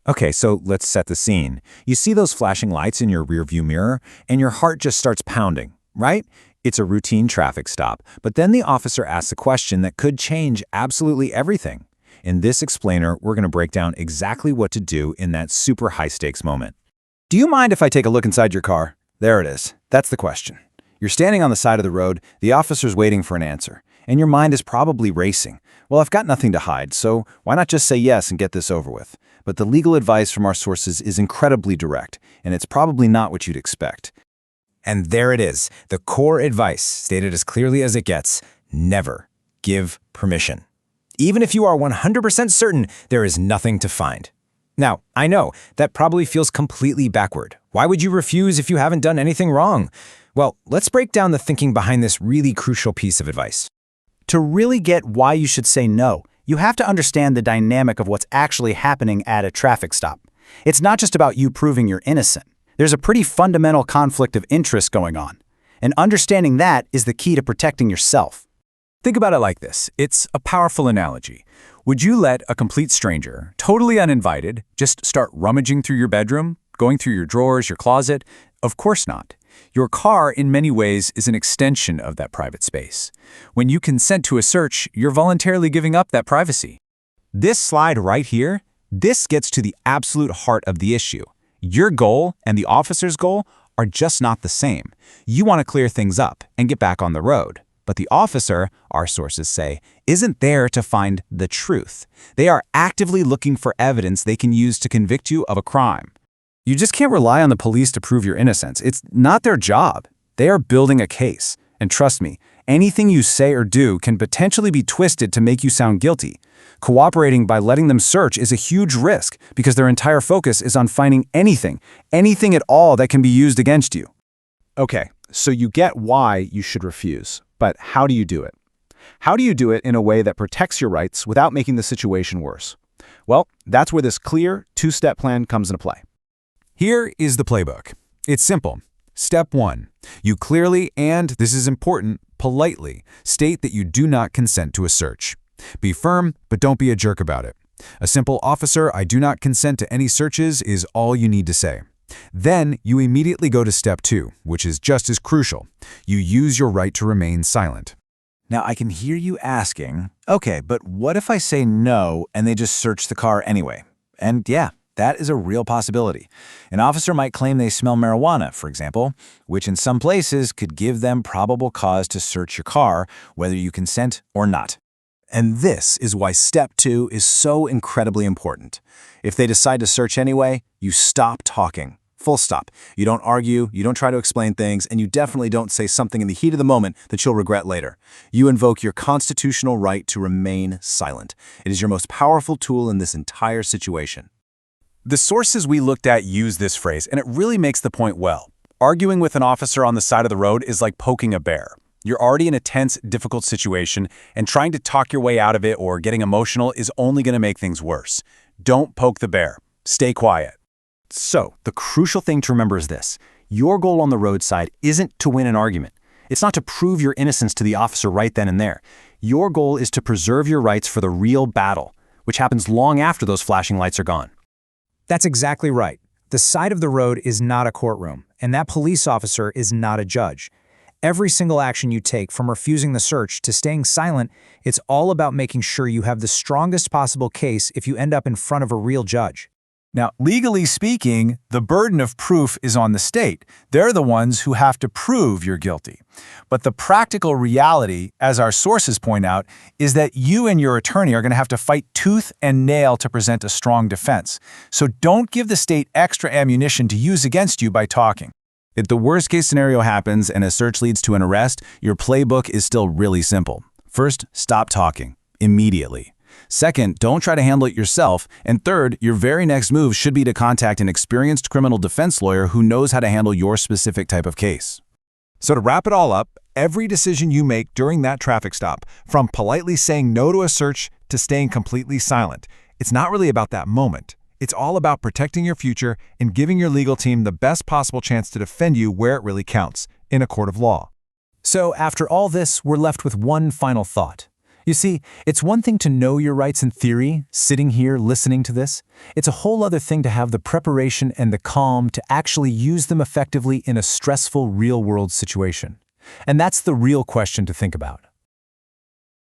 Okay, so let's set the scene. You see those flashing lights in your rearview mirror, and your heart just starts pounding, right? It's a routine traffic stop, but then the officer asks a question that could change absolutely everything. In this explainer, we're going to break down exactly what to do in that super high-stakes moment. Do you mind if I take a look inside your car? There it is. That's the question. You're standing on the side of the road, the officer's waiting for an answer, and your mind is probably racing. Well, I've got nothing to hide, so why not just say yes and get this over with? But the legal advice from our sources is incredibly direct, and it's probably not what you'd expect. And there it is, the core advice, stated as clearly as it gets: never give permission. Even if you are 100% certain there is nothing to find. Now, I know, that probably feels completely backward. Why would you refuse if you haven't done anything wrong? Well, let's break down the thinking behind this really crucial piece of advice. To really get why you should say no, you have to understand the dynamic of what's actually happening at a traffic stop. It's not just about you proving you're innocent. There's a pretty fundamental conflict of interest going on. And understanding that is the key to protecting yourself. Think about it like this. It's a powerful analogy. Would you let a complete stranger, totally uninvited, just start rummaging through your bedroom, going through your drawers, your closet? Of course not. Your car, in many ways, is an extension of that private space. When you consent to a search, you're voluntarily giving up that privacy. This slide right here, this gets to the absolute heart of the issue. Your goal and the officer's goal are just not the same. You want to clear things up and get back on the road. But the officer, our sources say, isn't there to find the truth. They are actively looking for evidence they can use to convict you of a crime. You just can't rely on the police to prove your innocence. It's not their job. They are building a case. And trust me, anything you say or do can potentially be twisted to make you sound guilty. Cooperating by letting them search is a huge risk because their entire focus is on finding anything at all that can be used against you. Okay, so you get why you should refuse, but how do you do it? How do you do it in a way that protects your rights without making the situation worse? Well, that's where this clear, two-step plan comes into play. Here is the playbook. It's simple. Step 1. You clearly and, this is important, politely state that you do not consent to a search. Be firm, but don't be a jerk about it. A simple "Officer, I do not consent to any searches" is all you need to say. Then you immediately go to step 2, which is just as crucial. You use your right to remain silent. Now, I can hear you asking, okay, but what if I say no and they just search the car anyway? And yeah, that is a real possibility. An officer might claim they smell marijuana, for example, which in some places could give them probable cause to search your car, whether you consent or not. And this is why step 2 is so incredibly important. If they decide to search anyway, you stop talking. Full stop. You don't argue, you don't try to explain things, and you definitely don't say something in the heat of the moment that you'll regret later. You invoke your constitutional right to remain silent. It is your most powerful tool in this entire situation. The sources we looked at use this phrase, and it really makes the point well. Arguing with an officer on the side of the road is like poking a bear. You're already in a tense, difficult situation, and trying to talk your way out of it or getting emotional is only going to make things worse. Don't poke the bear. Stay quiet. So, the crucial thing to remember is this. Your goal on the roadside isn't to win an argument. It's not to prove your innocence to the officer right then and there. Your goal is to preserve your rights for the real battle, which happens long after those flashing lights are gone. That's exactly right. The side of the road is not a courtroom, and that police officer is not a judge. Every single action you take, from refusing the search to staying silent, it's all about making sure you have the strongest possible case if you end up in front of a real judge. Now, legally speaking, the burden of proof is on the state. They're the ones who have to prove you're guilty. But the practical reality, as our sources point out, is that you and your attorney are going to have to fight tooth and nail to present a strong defense. So don't give the state extra ammunition to use against you by talking. If the worst-case scenario happens and a search leads to an arrest, your playbook is still really simple. First, stop talking. Immediately. Second, don't try to handle it yourself. And third, your very next move should be to contact an experienced criminal defense lawyer who knows how to handle your specific type of case. So to wrap it all up, every decision you make during that traffic stop, from politely saying no to a search to staying completely silent, it's not really about that moment. It's all about protecting your future and giving your legal team the best possible chance to defend you where it really counts, in a court of law. So after all this, we're left with one final thought. You see, it's one thing to know your rights in theory, sitting here listening to this. It's a whole other thing to have the preparation and the calm to actually use them effectively in a stressful real-world situation. And that's the real question to think about.